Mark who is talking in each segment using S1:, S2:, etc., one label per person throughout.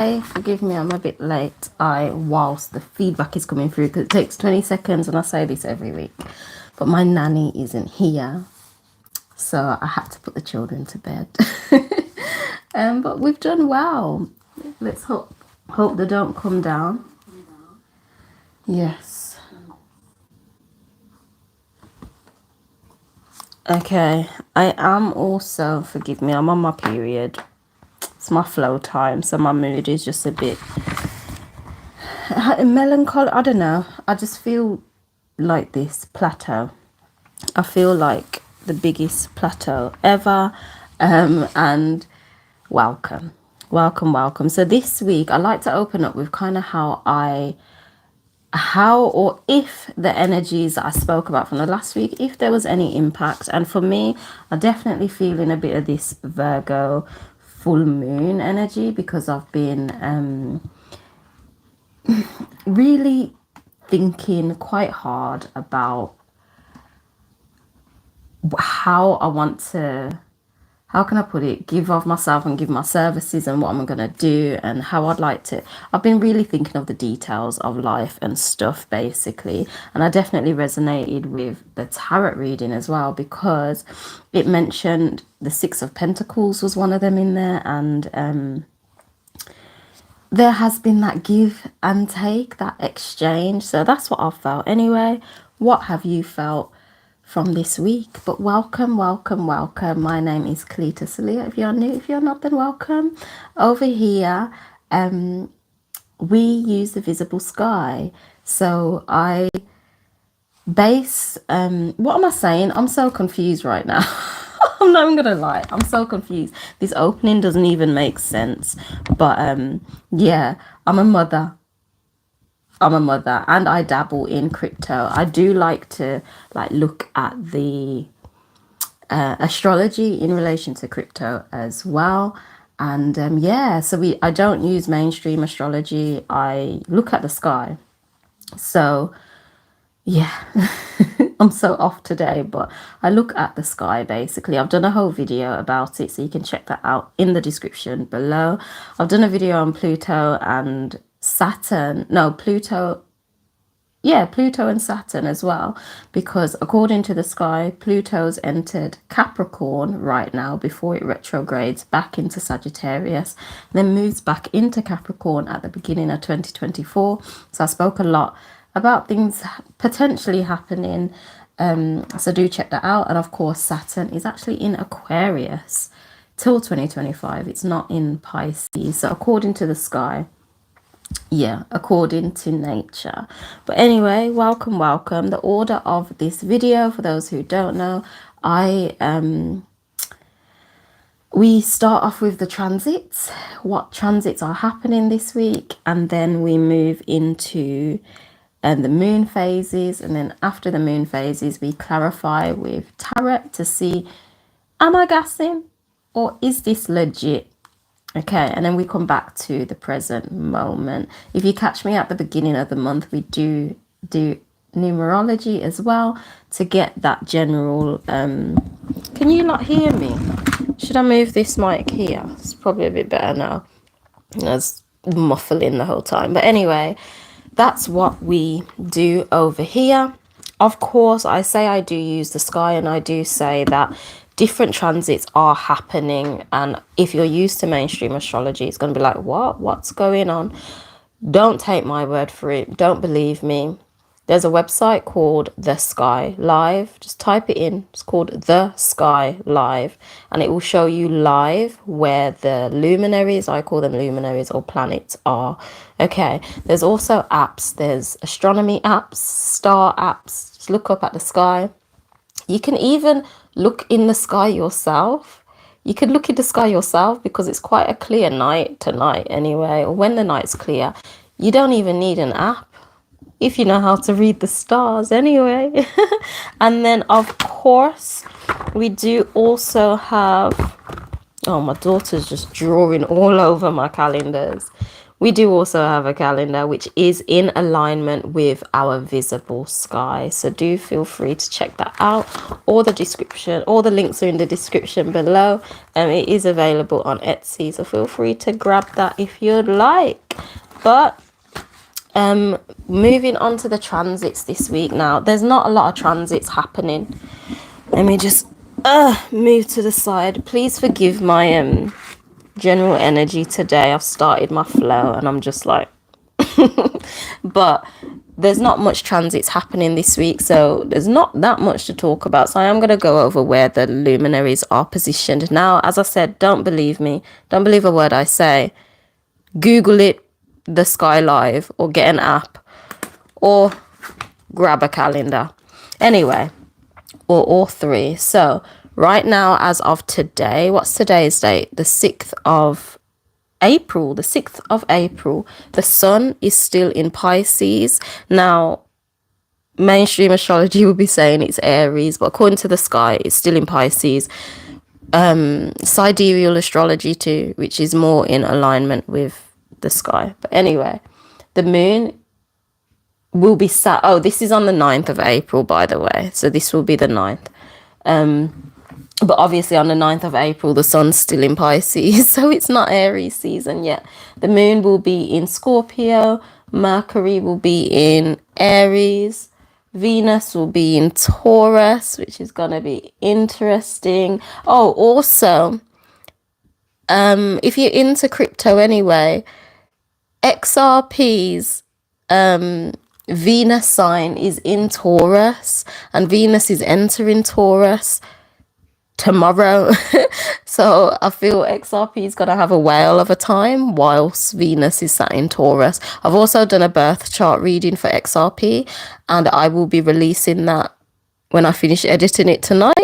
S1: Hey, forgive me, I'm a bit late. Whilst the feedback is coming through, because it takes 20 seconds, and I say this every week, but my nanny isn't here, so I had to put the children to bed. But we've done well. Let's hope they don't come down. Yes. Okay, I am also, forgive me, I'm on my period. It's my flow time, so my mood is just a bit melancholy. I don't know. I just feel like this plateau. I feel like the biggest plateau ever. And welcome. So this week I like to open up with kind of how or if the energies that I spoke about from the last week, if there was any impact. And for me, I definitely feeling a bit of this Virgo full moon energy, because I've been really thinking quite hard about how I want to, how can I put it, give of myself and give my services, and what I'm going to do and how I'd like to. I've been really thinking of the details of life and stuff, basically. And I definitely resonated with the tarot reading as well, because it mentioned the Six of Pentacles was one of them in there. And there has been that give and take, that exchange. So that's what I've felt anyway. What have you felt from this week? But welcome. My name is Kelita, Sahliah. If you're new, if you're not, then welcome. Over here, we use the visible sky. So I base, what am I saying? I'm so confused right now. I'm not even gonna lie, I'm so confused. This opening doesn't even make sense. But yeah, I'm a mother and I dabble in crypto. I do like to look at the astrology in relation to crypto as well. And yeah, so I don't use mainstream astrology. I look at the sky. So yeah, I'm so off today, but I look at the sky basically. I've done a whole video about it, so you can check that out in the description below. I've done a video on Pluto and Saturn. No, Pluto. Yeah, Pluto and Saturn as well, because according to the sky, Pluto's entered Capricorn right now before it retrogrades back into Sagittarius, then moves back into Capricorn at the beginning of 2024. So I spoke a lot about things potentially happening, so do check that out. And of course, Saturn is actually in Aquarius till 2025. It's not in Pisces. So according to the sky, yeah, according to nature. But anyway, welcome. The order of this video, for those who don't know, we start off with the transits, what transits are happening this week, and then we move into the moon phases, and then after the moon phases we clarify with tarot to see, am I gassing or is this legit? Okay, and then we come back to the present moment. If you catch me at the beginning of the month, we do numerology as well to get that general. Can you not hear me? Should I move this mic here? It's probably a bit better now. I was muffling the whole time. But anyway, that's what we do over here. Of course, I say I do use the sky, and I do say that different transits are happening, and if you're used to mainstream astrology, it's going to be like, what's going on? Don't take my word for it. Don't believe me. There's a website called The Sky Live. Just type it in. It's called The Sky Live, and it will show you live where the luminaries, I call them luminaries or planets, are. Okay, there's also apps. There's astronomy apps, star apps. Just look up at the sky. You can even look in the sky yourself. You could look in the sky yourself, because it's quite a clear night tonight anyway, or when the night's clear. You don't even need an app if you know how to read the stars anyway. And then of course we do also have, oh, my daughter's just drawing all over my calendars. we do also have a calendar which is in alignment with our visible sky. So do feel free to check that out. All the description, all the links are in the description below. It is available on Etsy, so feel free to grab that if you'd like. But moving on to the transits this week now. There's not a lot of transits happening. Let me just move to the side. Please forgive my general energy today. I've started my flow and I'm just like but there's not much transits happening this week, so there's not that much to talk about. So I am going to go over where the luminaries are positioned. Now, as I said, don't believe me, don't believe a word I say. Google it, the Sky Live, or get an app, or grab a calendar, anyway, or all three. So right now, as of today, what's today's date? The 6th of April. The 6th of April. The sun is still in Pisces. Now, mainstream astrology will be saying it's Aries, but according to the sky, it's still in Pisces. Sidereal astrology too, which is more in alignment with the sky. But anyway, the moon will be sat. Oh, this is on the 9th of April, by the way. So this will be the 9th. But obviously on the 9th of April, the sun's still in Pisces, so it's not Aries season yet. The moon will be in Scorpio, Mercury will be in Aries, Venus will be in Taurus, which is going to be interesting. Oh, also, if you're into crypto anyway, XRP's Venus sign is in Taurus, and Venus is entering Taurus tomorrow. So I feel XRP is going to have a whale of a time whilst Venus is sat in Taurus. I've also done a birth chart reading for XRP, and I will be releasing that when I finish editing it tonight,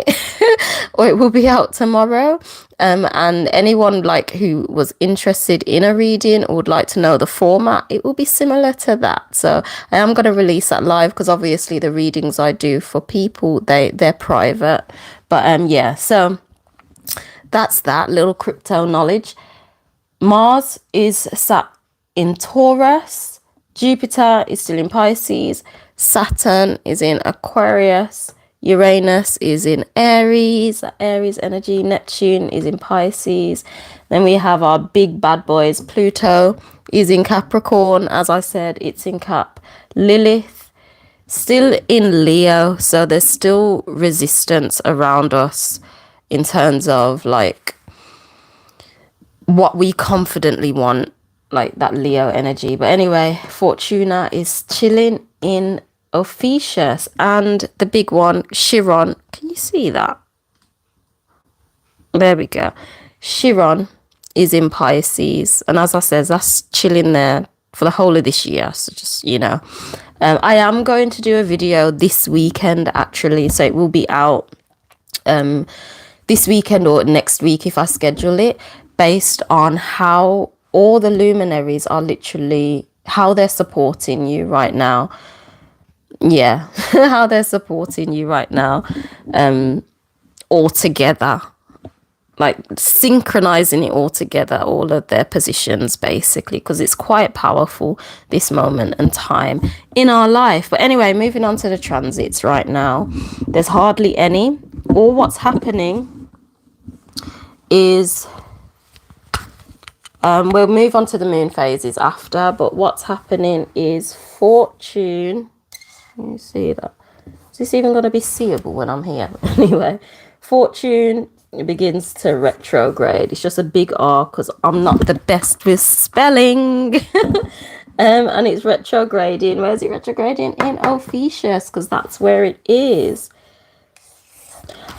S1: or it will be out tomorrow. And anyone like who was interested in a reading or would like to know the format, it will be similar to that. So I am going to release that live, because obviously the readings I do for people, they're private. But yeah, so that's that little crypto knowledge. Mars is sat in Taurus, Jupiter is still in Pisces, Saturn is in Aquarius, Uranus is in Aries, Aries energy, Neptune is in Pisces. Then we have our big bad boys. Pluto is in Capricorn, as I said, it's in Cap. Lilith still in Leo, so there's still resistance around us in terms of like what we confidently want, like that Leo energy. But anyway, Fortuna is chilling in Ophichus, and the big one, Chiron, can you see that? There we go. Chiron is in Pisces, and as I said, that's chilling there for the whole of this year. So just, you know, I am going to do a video this weekend actually, so it will be out this weekend or next week if I schedule it, based on how all the luminaries are literally, how they're supporting you right now. Yeah, how they're supporting you right now, all together, like synchronizing it all together, all of their positions basically, because it's quite powerful, this moment and time in our life. But anyway, moving on to the transits right now, there's hardly any. All what's happening is we'll move on to the moon phases after, but what's happening is Fortune. Can you see that? Is this even going to be seeable when I'm here? Anyway, Fortune begins to retrograde. It's just a big R because I'm not the best with spelling. And it's retrograding. Where's it retrograding? In Ophichus, because that's where it is.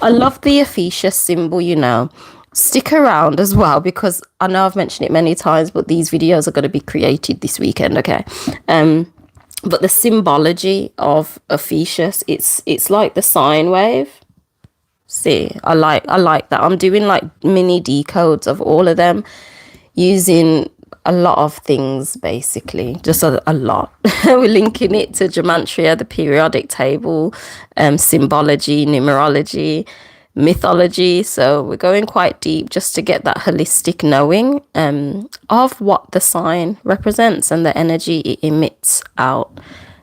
S1: I love the Ophichus symbol, you know. Stick around as well, because I know I've mentioned it many times, but these videos are going to be created this weekend, okay? But the symbology of Ophichus, it's like the sine wave. See, I like that. I'm doing like mini decodes of all of them using a lot of things, basically, just a lot. We're linking it to gematria, the periodic table, symbology, numerology, mythology. So we're going quite deep just to get that holistic knowing of what the sign represents and the energy it emits out.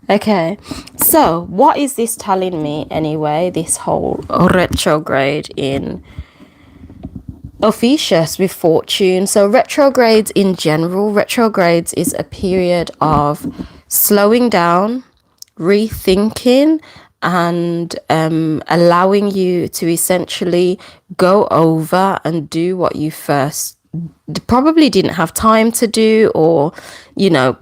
S1: Okay, so what is this telling me anyway, this whole retrograde in Ophichus with Fortune? So retrogrades in general, retrogrades is a period of slowing down, rethinking, and allowing you to essentially go over and do what you first probably didn't have time to do, or, you know,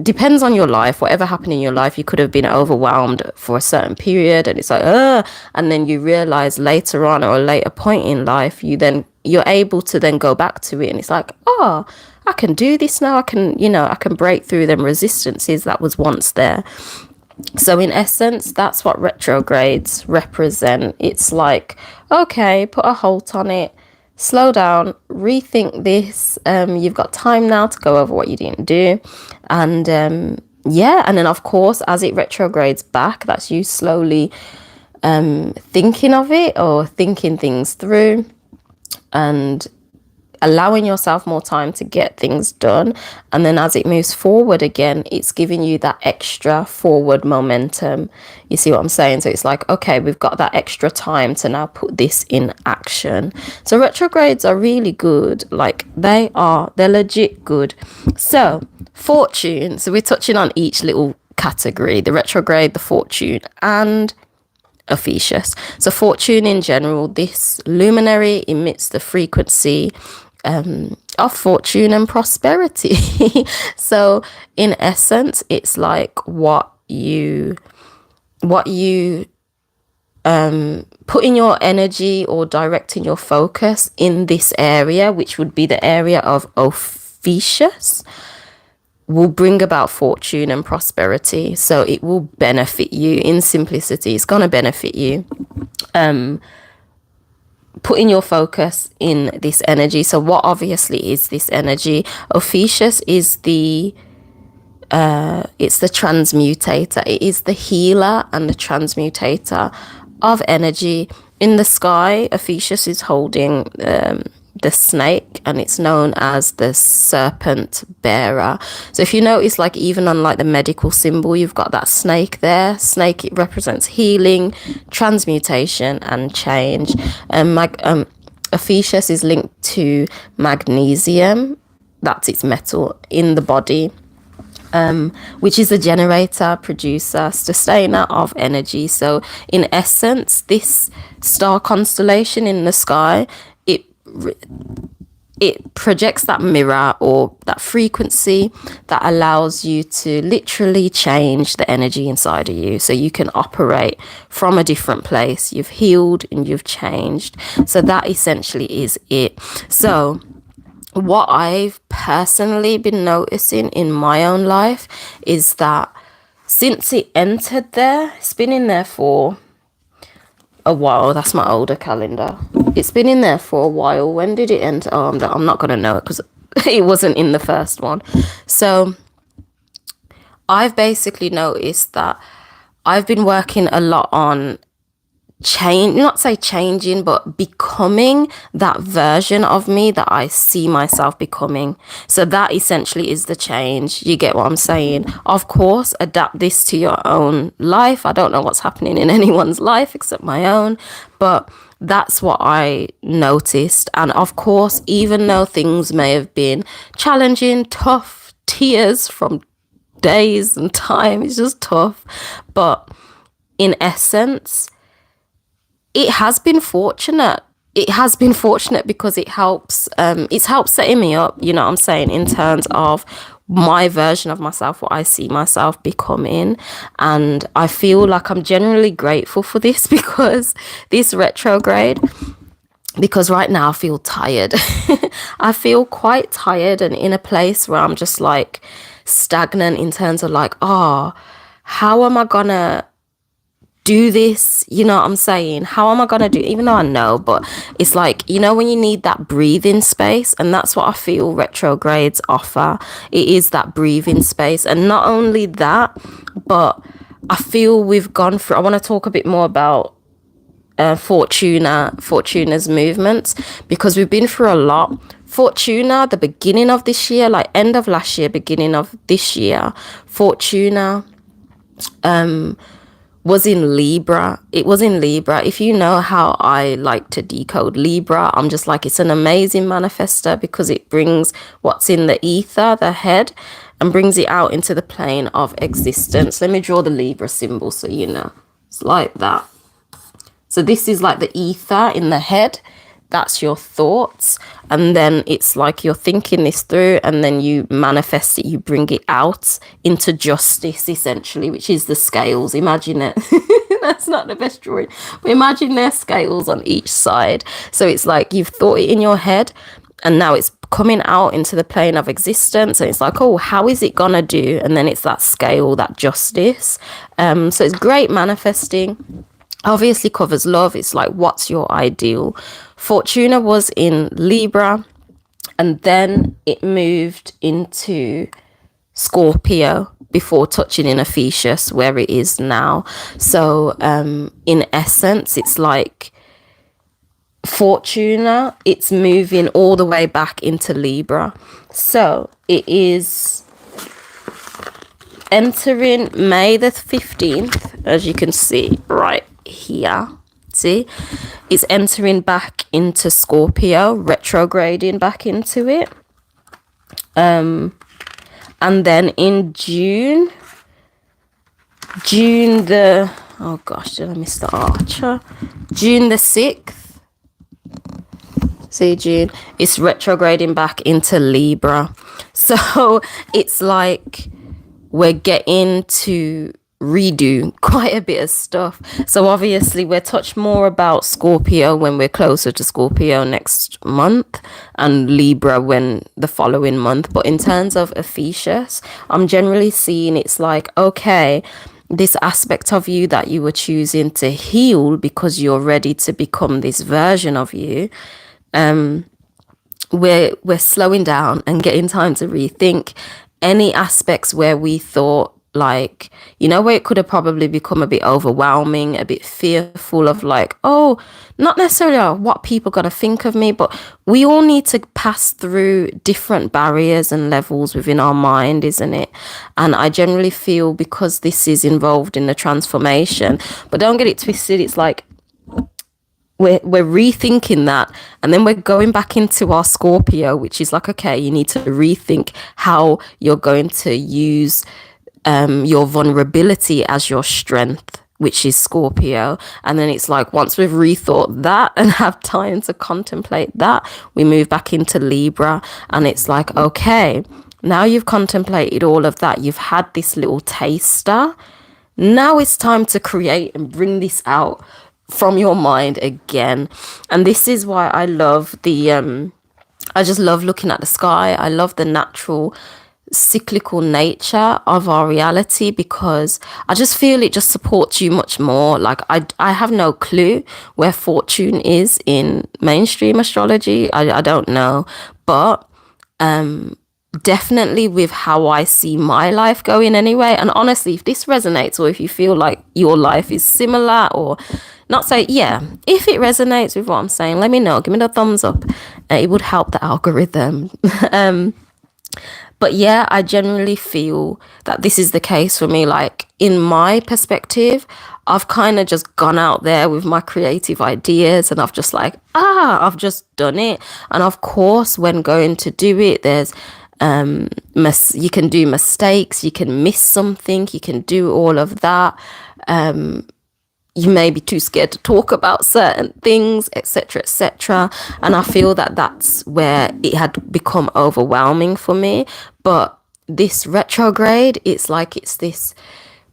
S1: depends on your life. Whatever happened in your life, you could have been overwhelmed for a certain period, and it's like, and then you realize later on, or a later point in life, you're able to then go back to it, and it's like, oh, I can do this now. I can break through them resistances that was once there. So in essence, that's what retrogrades represent. It's like, okay, put a halt on it, slow down, rethink this. You've got time now to go over what you didn't do. And and then of course, as it retrogrades back, that's you slowly thinking of it, or thinking things through, and allowing yourself more time to get things done. And then as it moves forward again, it's giving you that extra forward momentum. You see what I'm saying? So it's like, okay, we've got that extra time to now put this in action. So retrogrades are really good. Like, they're legit good. So Fortune, so we're touching on each little category: the retrograde, the Fortune, and Ophichus. So Fortune in general, this luminary emits the frequency of fortune and prosperity. So in essence, it's like what you put in your energy or directing your focus in this area, which would be the area of Ophichus, will bring about fortune and prosperity. So it will benefit you. In simplicity, it's going to benefit you. Putting your focus in this energy. So what obviously is this energy? Ophichus is it's the transmutator. It is the healer and the transmutator of energy. In the sky, Ophichus is holding the snake, and it's known as the serpent bearer. So if you notice, like, even on like the medical symbol, you've got that snake there. Snake, it represents healing, transmutation, and change. Ophichus is linked to magnesium. That's its metal in the body, which is a generator, producer, sustainer of energy. So in essence, this star constellation in the sky, it projects that mirror, or that frequency that allows you to literally change the energy inside of you, so you can operate from a different place. You've healed and you've changed. So that essentially is it. So what I've personally been noticing in my own life is that since it entered there, it's been in there for a while. That's my older calendar. It's been in there for a while. When did it enter? I'm not going to know it because it wasn't in the first one. So I've basically noticed that I've been working a lot on changing, but becoming that version of me that I see myself becoming. So that essentially is the change. You get what I'm saying? Of course, adapt this to your own life. I don't know what's happening in anyone's life except my own, but that's what I noticed. And of course, even though things may have been challenging, tough, tears from days and time, it's just tough. But in essence, it has been fortunate. It has been fortunate because it's helped setting me up, you know what I'm saying, in terms of my version of myself, what I see myself becoming. And I feel like I'm genuinely grateful for this, because this retrograde, because right now I feel tired. I feel quite tired and in a place where I'm just like stagnant in terms of like, how am I gonna do this? You know what I'm saying? How am I gonna do, even though I know, but it's like, you know, when you need that breathing space, and that's what I feel retrogrades offer. It is that breathing space. And not only that, but I feel we've gone through, I want to talk a bit more about Fortuna's movements, because we've been through a lot. Fortuna, the beginning of this year, like end of last year, beginning of this year, Fortuna was in Libra. It was in Libra. If you know how I like to decode Libra, I'm just like, it's an amazing manifester because it brings what's in the ether, the head, and brings it out into the plane of existence. Let me draw the Libra symbol so you know. It's like that. So this is like the ether in the head. That's your thoughts. And then it's like you're thinking this through and then you manifest it. You bring it out into justice, essentially, which is the scales. Imagine it. That's not the best drawing. But imagine there's scales on each side. So it's like you've thought it in your head and now it's coming out into the plane of existence. And it's like, oh, how is it going to do? And then it's that scale, that justice. So it's great manifesting. Obviously covers love. It's like, what's your ideal? Fortuna was in Libra and then it moved into Scorpio before touching in Ophichus, where it is now. So in essence, it's like Fortuna, it's moving all the way back into Libra. So it is entering May the 15th, as you can see right here. See, it's entering back into Scorpio, retrograding back into it. And then in June the, oh gosh, did I miss the Archer? June the 6th. See, June, it's retrograding back into Libra. So it's like we're getting to redo quite a bit of stuff. So obviously we'll touch more about Scorpio when we're closer to Scorpio next month, and Libra when the following month. But in terms of Ophichus, I'm generally seeing it's like, okay, this aspect of you that you were choosing to heal because you're ready to become this version of you, we're slowing down and getting time to rethink any aspects where we thought, like, you know, where it could have probably become a bit overwhelming, a bit fearful of like, oh, not necessarily what people got to think of me, but we all need to pass through different barriers and levels within our mind, isn't it? And I generally feel, because this is involved in the transformation, but don't get it twisted, it's like we're rethinking that, and then we're going back into our Scorpio, which is like, okay, you need to rethink how you're going to use your vulnerability as your strength, which is Scorpio. And then it's like, once we've rethought that and have time to contemplate that, we move back into Libra. And it's like, okay, now you've contemplated all of that, you've had this little taster, now it's time to create and bring this out from your mind again. And this is why I love the I just love looking at the sky. I love the natural cyclical nature of our reality, because I just feel it just supports you much more. Like I have no clue where fortune is in mainstream astrology. I don't know, but definitely with how I see my life going anyway. And honestly, if this resonates, or if you feel like your life is similar, or not, say, yeah, if it resonates with what I'm saying, let me know, give me the thumbs up. It would help the algorithm. But yeah, I generally feel that this is the case for me. Like, in my perspective, I've kind of just gone out there with my creative ideas, and I've just like, I've just done it. And of course, when going to do it, there's you can do mistakes, you can miss something, you can do all of that. You may be too scared to talk about certain things, etc., etc. And I feel that that's where it had become overwhelming for me. But this retrograde, it's like it's this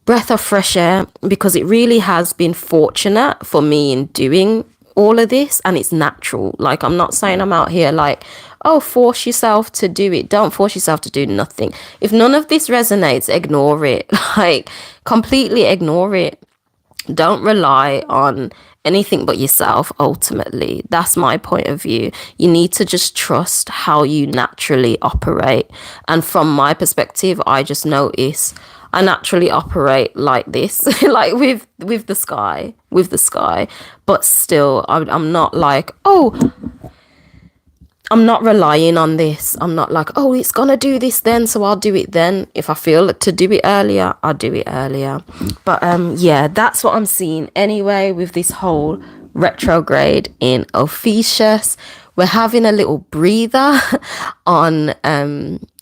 S1: breath of fresh air, because it really has been fortunate for me in doing all of this, and it's natural. Like, I'm not saying I'm out here like, oh, force yourself to do it. Don't force yourself to do nothing. If none of this resonates, ignore it. Like, completely ignore it. Don't rely on anything but yourself. Ultimately, that's my point of view. You need to just trust how you naturally operate. And from my perspective, I just notice I naturally operate like this, like with the sky, but still I'm not like, oh, I'm not relying on this. I'm not like, oh, it's gonna do this then, so I'll do it then. If I feel to do it earlier, I'll do it earlier. But yeah, that's what I'm seeing anyway with this whole retrograde in Ophichus. We're having a little breather on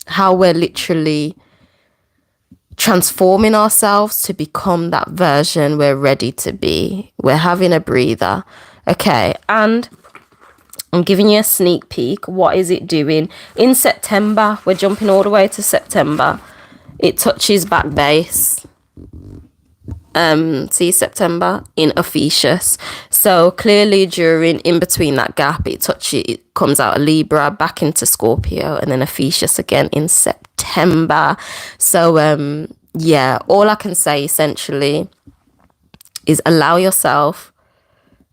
S1: how we're literally transforming ourselves to become that version we're ready to be. We're having a breather. Okay, and I'm giving you a sneak peek. What is it doing? In September, we're jumping all the way to September. It touches back base. See September in Ophichus. So clearly in between that gap, it comes out of Libra, back into Scorpio, and then Ophichus again in September. So yeah, all I can say essentially is allow yourself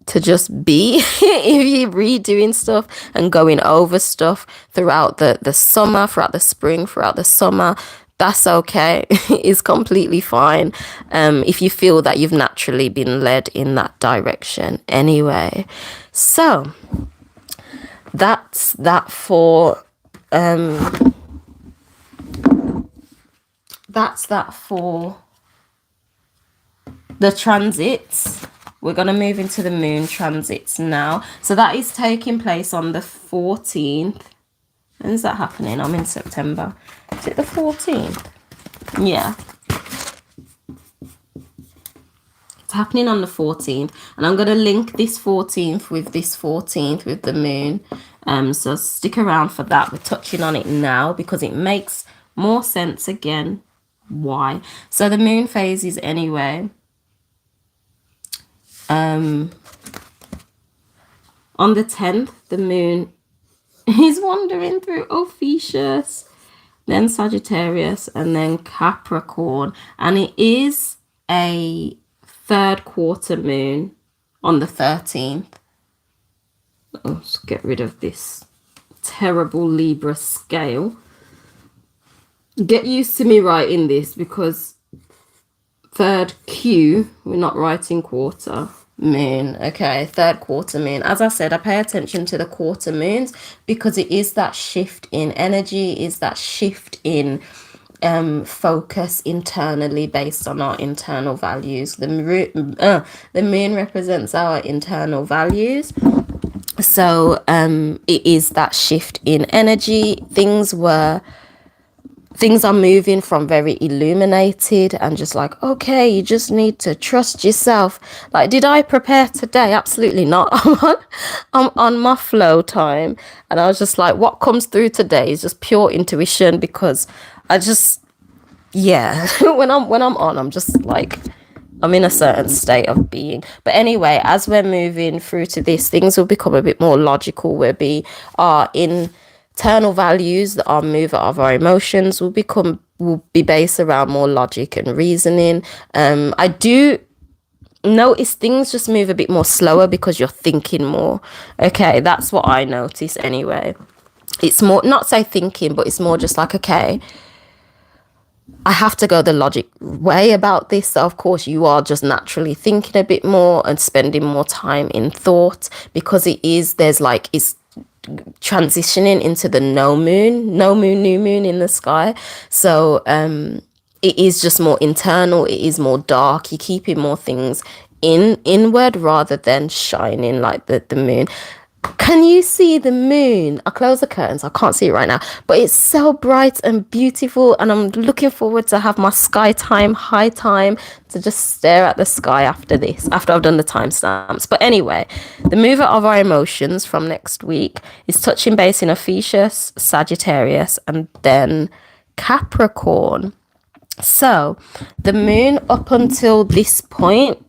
S1: to just be. If you're redoing stuff and going over stuff throughout the summer, throughout the spring, throughout the summer, that's okay. It's completely fine. If you feel that you've naturally been led in that direction anyway. So that's that for the transits. We're going to move into the moon transits now. So that is taking place on the 14th. When is that happening? I'm in September. Is it the 14th? Yeah. It's happening on the 14th. And I'm going to link this 14th with this 14th with the moon. So stick around for that. We're touching on it now because it makes more sense again. Why? So the moon phases anyway. On the 10th, the moon is wandering through Ophichus, then Sagittarius, and then Capricorn. And it is a third quarter moon on the 13th. Let's get rid of this terrible Libra scale. Get used to me writing this because third Q, we're not writing quarter moon. Okay, third quarter moon. As I said, I pay attention to the quarter moons because it is that shift in energy, is that shift in focus internally based on our internal values. The moon represents our internal values. So it is that shift in energy. Things are moving from very illuminated and just like, okay, you just need to trust yourself. Like, did I prepare today? Absolutely not. I'm on my flow time. And I was just like, what comes through today is just pure intuition because I just, yeah, when I'm on, I'm just like, I'm in a certain state of being. But anyway, as we're moving through to this, things will become a bit more logical. We'll be internal values, that our mover of our emotions will be based around more logic and reasoning. I do notice things just move a bit more slower because you're thinking more. Okay, that's what I notice anyway. It's more, not say thinking, but it's more just like, okay, I have to go the logic way about this. So of course you are just naturally thinking a bit more and spending more time in thought because it's transitioning into the new moon, new moon in the sky. So it is just more internal, it is more dark, you're keeping more things inward rather than shining like the moon. Can you see the moon? I'll close the curtains, I can't see it right now, but it's so bright and beautiful, and I'm looking forward to have my sky time, high time, to just stare at the sky after I've done the timestamps. But anyway, the mover of our emotions from next week is touching base in Ophichus, Sagittarius, and then Capricorn. So the moon up until this point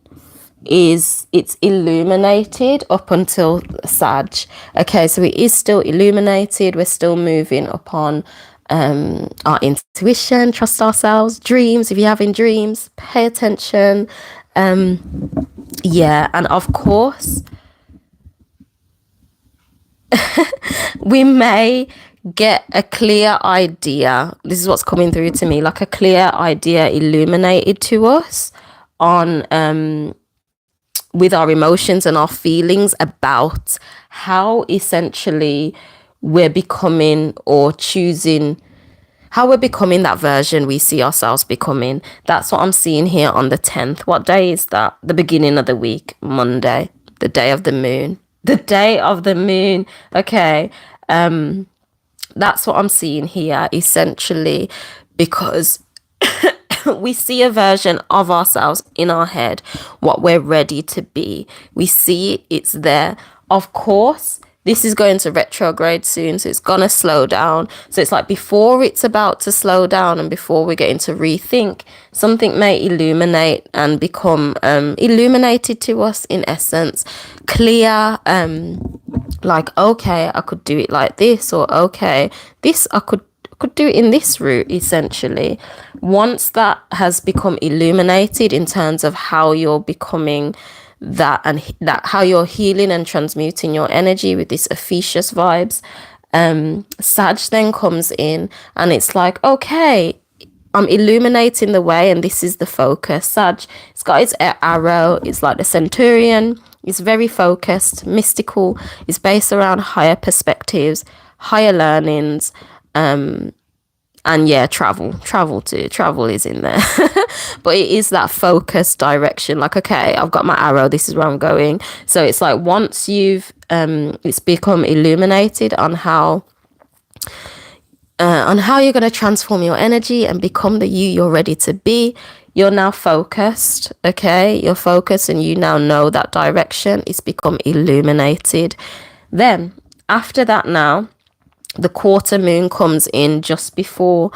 S1: it's illuminated up until Sag. Okay, so it is still illuminated. We're still moving upon our intuition, trust ourselves, dreams. If you're having dreams, pay attention. Yeah, and of course, we may get a clear idea. This is what's coming through to me, like a clear idea illuminated to us on with our emotions and our feelings about how essentially we're becoming or choosing, how we're becoming that version we see ourselves becoming. That's what I'm seeing here on the 10th. What day is that? The beginning of the week, Monday, the day of the moon. The day of the moon. Okay. That's what I'm seeing here, essentially, because we see a version of ourselves in our head, what we're ready to be. We see it, it's there. Of course, this is going to retrograde soon, so it's gonna slow down. So it's like before it's about to slow down and before we're getting to rethink, something may illuminate and become illuminated to us, in essence, clear, like, okay, I could do it like this, or okay, this I could do it in this route, essentially. Once that has become illuminated in terms of how you're becoming that, and that how you're healing and transmuting your energy with this Ophichus vibes, Sag then comes in and it's like, okay, I'm illuminating the way and this is the focus. Sag, it's got its arrow, it's like the centurion. It's very focused, mystical. It's based around higher perspectives, higher learnings, and yeah, travel too. Travel is in there. But it is that focused direction. Like, okay, I've got my arrow. This is where I'm going. So it's like once you've, it's become illuminated on how you're going to transform your energy and become the you're ready to be. You're now focused, okay? You're focused and you now know that direction. It's become illuminated. Then, after that now, the quarter moon comes in just before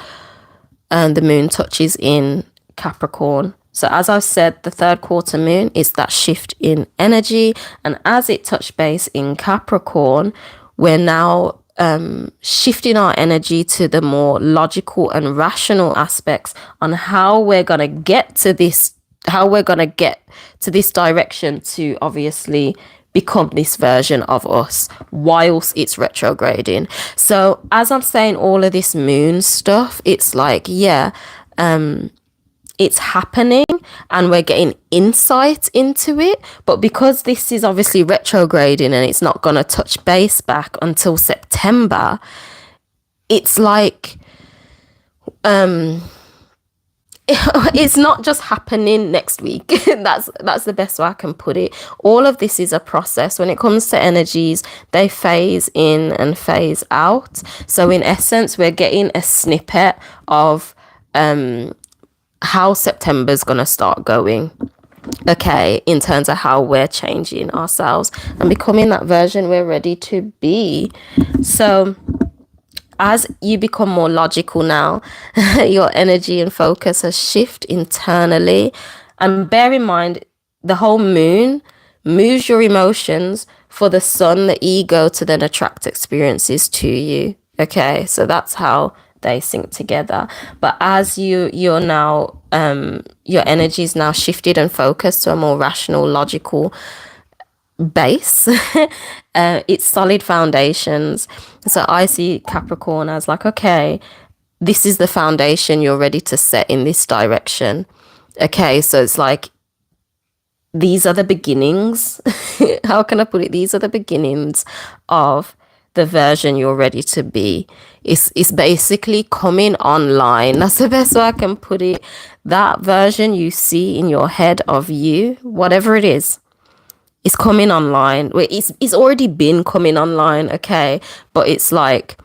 S1: the moon touches in Capricorn. So as I've said, the third quarter moon is that shift in energy. And as it touched base in Capricorn, we're now shifting our energy to the more logical and rational aspects on how we're going to get to this, direction to obviously become this version of us whilst it's retrograding. So as I'm saying all of this moon stuff, it's like, yeah, it's happening and we're getting insight into it, but because this is obviously retrograding and it's not going to touch base back until September, it's like it's not just happening next week. That's the best way I can put it. All of this is a process. When it comes to energies, they phase in and phase out. So in essence, we're getting a snippet of how September's gonna start going, okay, in terms of how we're changing ourselves and becoming that version we're ready to be. So as you become more logical now, your energy and focus has shifted internally. And bear in mind, the whole moon moves your emotions for the sun, the ego, to then attract experiences to you. Okay, so that's how they sync together. But as you're now your energy is now shifted and focused to a more rational, logical base. It's solid foundations. So I see Capricorn as like, okay, this is the foundation you're ready to set in this direction. Okay, so it's like, these are the beginnings. How can I put it? These are the beginnings of the version you're ready to be. It's basically coming online. That's the best way I can put it. That version you see in your head of you, whatever it is, it's coming online. It's already been coming online, okay? But it's like,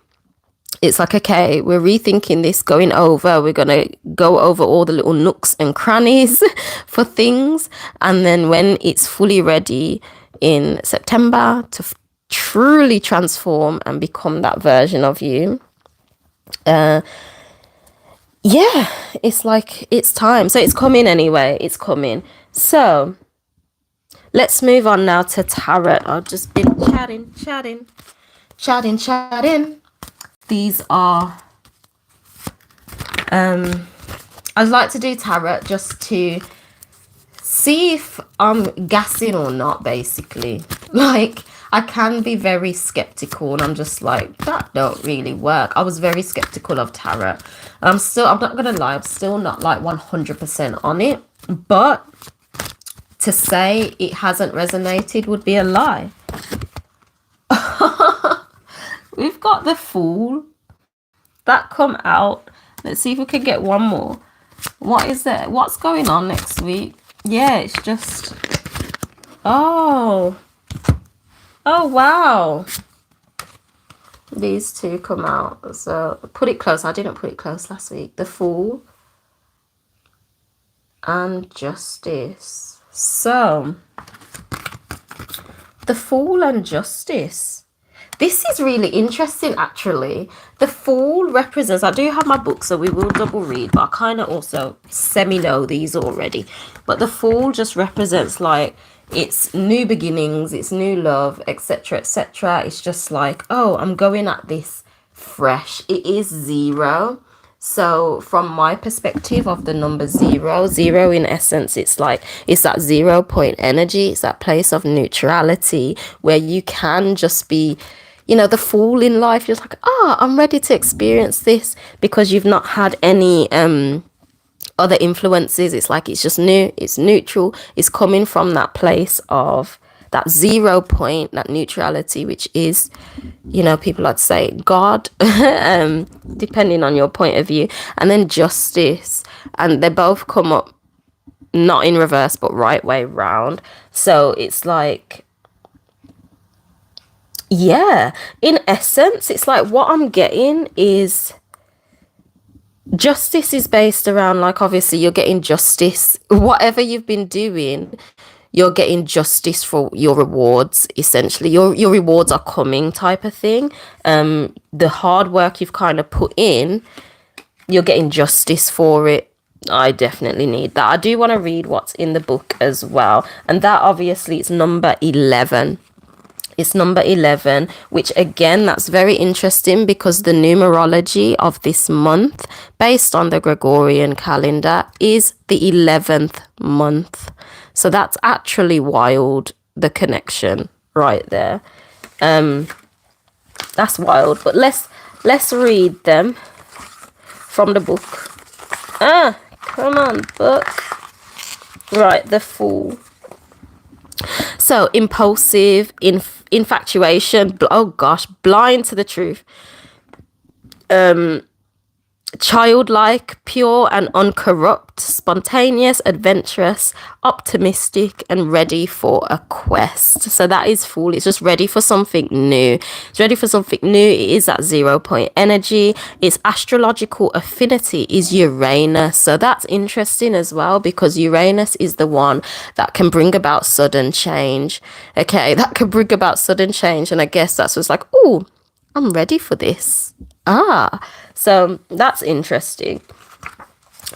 S1: okay, we're rethinking this, going over. We're going to go over all the little nooks and crannies for things. And then when it's fully ready in September to truly transform and become that version of you, yeah, it's like, it's time. So it's coming anyway. It's coming. So let's move on now to tarot. I've just been chatting. These are, I'd like to do tarot just to see if I'm gassing or not, basically. Like, I can be very skeptical, and I'm just like, that don't really work. I was very skeptical of tarot. I'm not gonna lie, I'm still not like 100% on it, but to say it hasn't resonated would be a lie. We've got the Fool that come out. Let's see if we can get one more. What is it? What's going on next week? Yeah, it's just... Oh, wow. These two come out. So put it close. I didn't put it close last week. The Fool and Justice. So the Fool and Justice. This is really interesting, actually. The Fool represents... I do have my book, so we will double read, but I kind of also semi-know these already. But the Fool just represents, like, it's new beginnings, it's new love, etc., etc. It's just like, oh, I'm going at this fresh. It is 0. So from my perspective of the number 0 in essence, it's like, it's that 0 point energy. It's that place of neutrality where you can just be, you know, the Fool in life. You're like, I'm ready to experience this, because you've not had any other influences. It's like, it's just new, it's neutral, it's coming from that place of that 0 point, that neutrality, which is, you know, people like to say God, depending on your point of view. And then Justice, and they both come up not in reverse but right way round. So it's like, yeah, in essence, it's like what I'm getting is Justice is based around, like, obviously you're getting justice. Whatever you've been doing, you're getting justice for your rewards. Essentially, your rewards are coming, type of thing. The hard work you've kind of put in, you're getting justice for it. I definitely need that. I do want to read what's in the book as well, and that obviously is number 11. It's number 11, which again, that's very interesting, because the numerology of this month, based on the Gregorian calendar, is the 11th month. So that's actually wild, the connection right there. That's wild. But let's read them from the book. Come on, book. Right, the Fool. So impulsive, infatuation, oh gosh, blind to the truth, childlike, pure and uncorrupt, spontaneous, adventurous, optimistic, and ready for a quest. So that is Fool. It's just ready for something new. It's ready for something new. It is that 0 point energy. Its astrological affinity is Uranus. So that's interesting as well, because Uranus is the one that can bring about sudden change. Okay, that can bring about sudden change. And I guess that's what's like, oh, I'm ready for this. So that's interesting.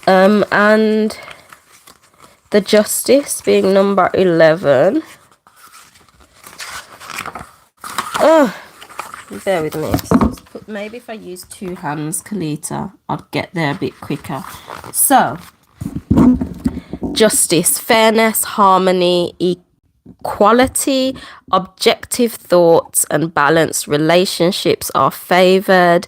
S1: And the Justice being number 11. Bear with me. Maybe if I use 2 hands, Kelita, I'd get there a bit quicker. So, Justice, fairness, harmony, equality, objective thoughts, and balanced relationships are favored.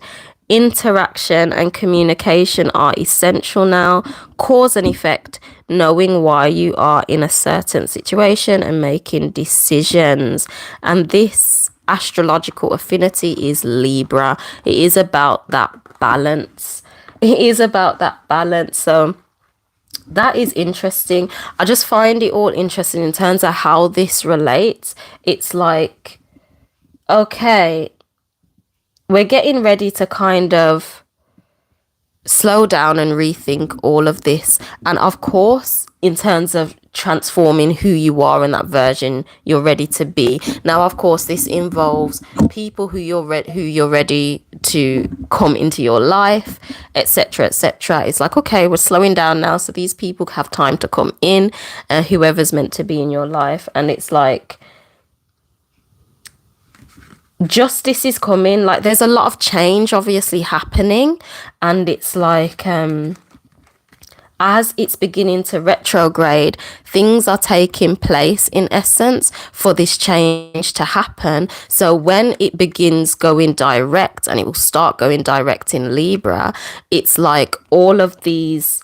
S1: Interaction and communication are essential now. Cause and effect, knowing why you are in a certain situation and making decisions. And this astrological affinity is Libra. It is about that balance. So that is interesting. I just find it all interesting in terms of how this relates. It's like, okay, we're getting ready to kind of slow down and rethink all of this. And of course, in terms of transforming who you are and that version you're ready to be. Now, of course, this involves people who you're ready to come into your life, etc., etc. It's like, okay, we're slowing down now, so these people have time to come in, whoever's meant to be in your life. And it's like, justice is coming. Like, there's a lot of change obviously happening, and it's like as it's beginning to retrograde, things are taking place in essence for this change to happen. So when it begins going direct, and it will start going direct in Libra, it's like all of these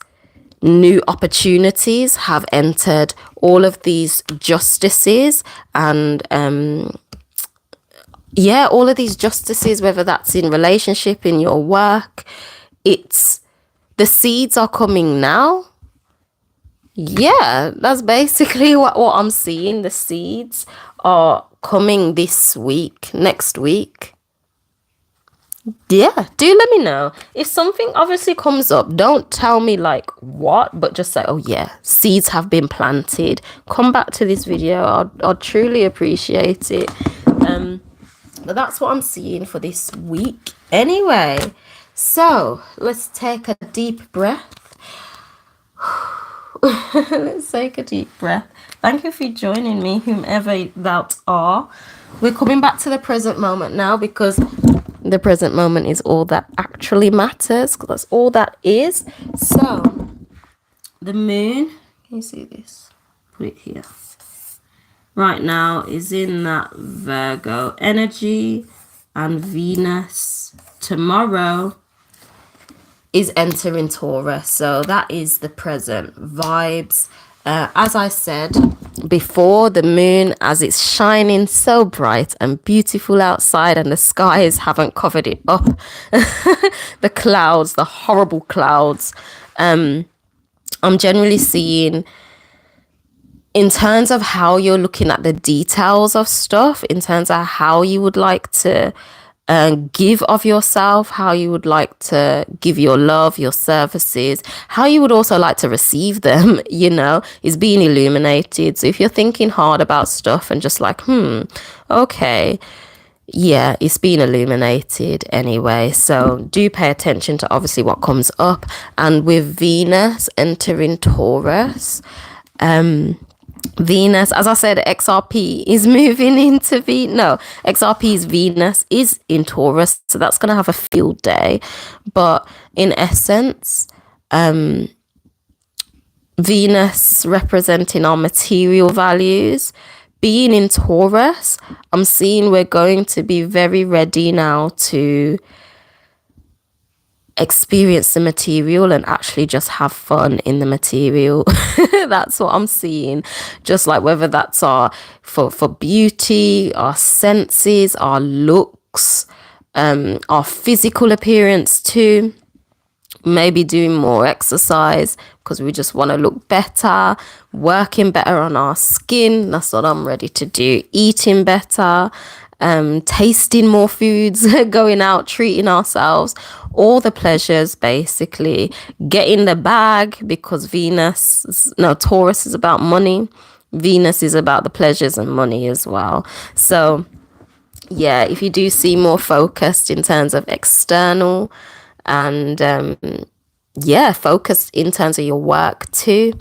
S1: new opportunities have entered, all of these justices, and all of these justices, whether that's in relationship, in your work, it's the seeds are coming now. Yeah, that's basically what I'm seeing. The seeds are coming this week, next week. Yeah, do let me know. If something obviously comes up, don't tell me like what, but just say, oh yeah, seeds have been planted. Come back to this video. I'd truly appreciate it. But that's what I'm seeing for this week. Anyway, so let's take a deep breath. Let's take a deep breath. Thank you for joining me, whomever that are. We're coming back to the present moment now, because the present moment is all that actually matters, because that's all that is. So the moon, can you see this? Put it here. Right now is in that Virgo energy, and Venus tomorrow is entering Taurus. So that is the present vibes. As I said before, the moon, as it's shining so bright and beautiful outside, and the skies haven't covered it up, the clouds, the horrible clouds, I'm generally seeing, in terms of how you're looking at the details of stuff, in terms of how you would like to give of yourself, how you would like to give your love, your services, how you would also like to receive them, is being illuminated. So if you're thinking hard about stuff and just like, okay, yeah, it's being illuminated anyway. So do pay attention to obviously what comes up. And with Venus entering Taurus, Venus, as I said, XRP is moving into XRP's Venus is in Taurus, so that's going to have a field day. But in essence, Venus representing our material values, being in Taurus, I'm seeing we're going to be very ready now to experience the material and actually just have fun in the material. That's what I'm seeing. Just like whether that's for beauty, our senses, our looks, our physical appearance too. Maybe doing more exercise because we just want to look better, working better on our skin. That's what I'm ready to do. Eating better, tasting more foods, going out, treating ourselves, all the pleasures, basically. Getting the bag, because Taurus is about money. Venus is about the pleasures and money as well. So yeah, if you do see more focused in terms of external and focused in terms of your work too,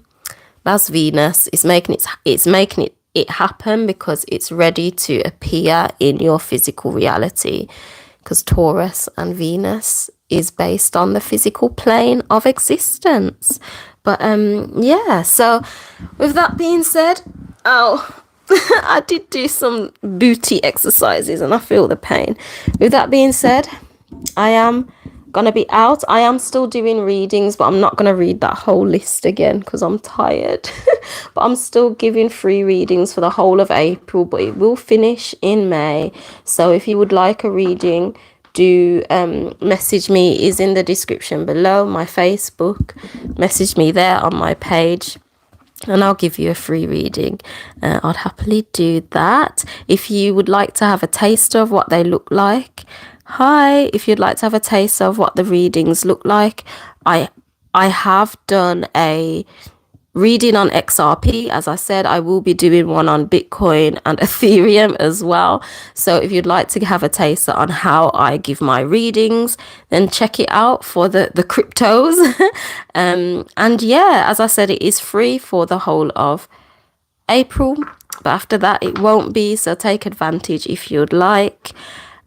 S1: that's Venus. It's making it happen because it's ready to appear in your physical reality, because Taurus and Venus is based on the physical plane of existence. But so with that being said, I did do some booty exercises and I feel the pain. With that being said, I am gonna be out. I am still doing readings, but I'm not gonna read that whole list again because I'm tired. But I'm still giving free readings for the whole of April, but it will finish in May. So if you would like a reading, do message me. It is in the description below, my Facebook. Message me there on my page and I'll give you a free reading. I'd happily do that. If you would like to have a taste of what they look like, if you'd like to have a taste of what the readings look like, I have done a reading on XRP. As I said, I will be doing one on Bitcoin and Ethereum as well. So if you'd like to have a taste on how I give my readings, then check it out for the cryptos. And yeah, as I said, it is free for the whole of April, but after that it won't be, so take advantage if you'd like.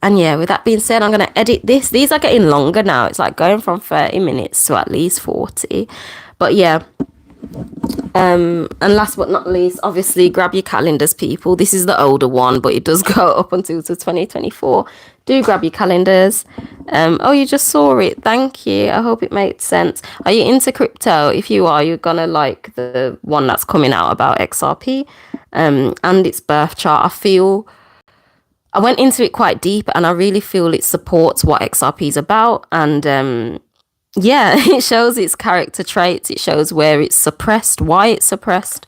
S1: And yeah, with that being said, I'm going to edit this. These are getting longer now. It's like going from 30 minutes to at least 40. But yeah, and last but not least, obviously grab your calendars, people. This is the older one, but it does go up until to 2024. Do grab your calendars. Oh, you just saw it. Thank you. I hope it made sense. Are you into crypto? If you are, you're gonna like the one that's coming out about XRP and its birth chart. I went into it quite deep, and I really feel it supports what XRP is about. And yeah, it shows its character traits. It shows where it's suppressed, why it's suppressed.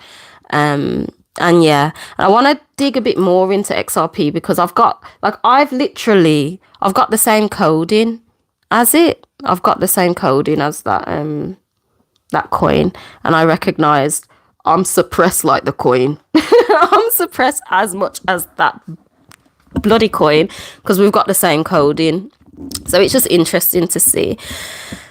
S1: And yeah, I want to dig a bit more into XRP because I've got the same coding as it. I've got the same coding as that coin, and I recognized I'm suppressed like the coin. I'm suppressed as much as that bloody coin because we've got the same coding. So it's just interesting to see.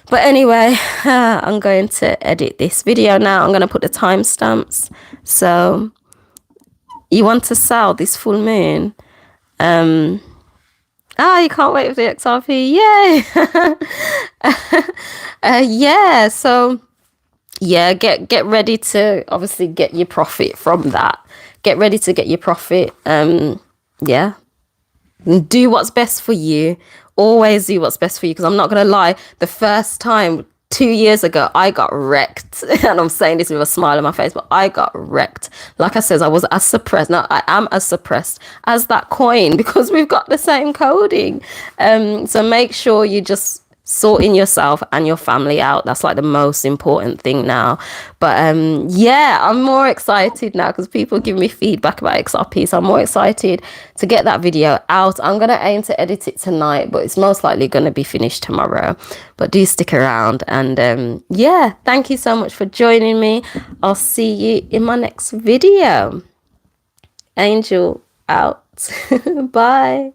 S1: But anyway, I'm going to edit this video now. I'm going to put the timestamps. So you want to sell this full moon? You can't wait for the XRP. Yay! Yeah. So yeah, get ready to obviously get your profit from that. Get ready to get your profit. Yeah. Do what's best for you. Always do what's best for you, because I'm not going to lie. The first time 2 years ago, I got wrecked. And I'm saying this with a smile on my face, but I got wrecked. Like I said, I was as suppressed. No, I am as suppressed as that coin because we've got the same coding. So make sure you just sorting yourself and your family out. That's like the most important thing now. But yeah, I'm more excited now because people give me feedback about XRP, so I'm more excited to get that video out. I'm gonna aim to edit it tonight, but it's most likely gonna be finished tomorrow. But do stick around, and yeah, thank you so much for joining me. I'll see you in my next video. Angel out. Bye.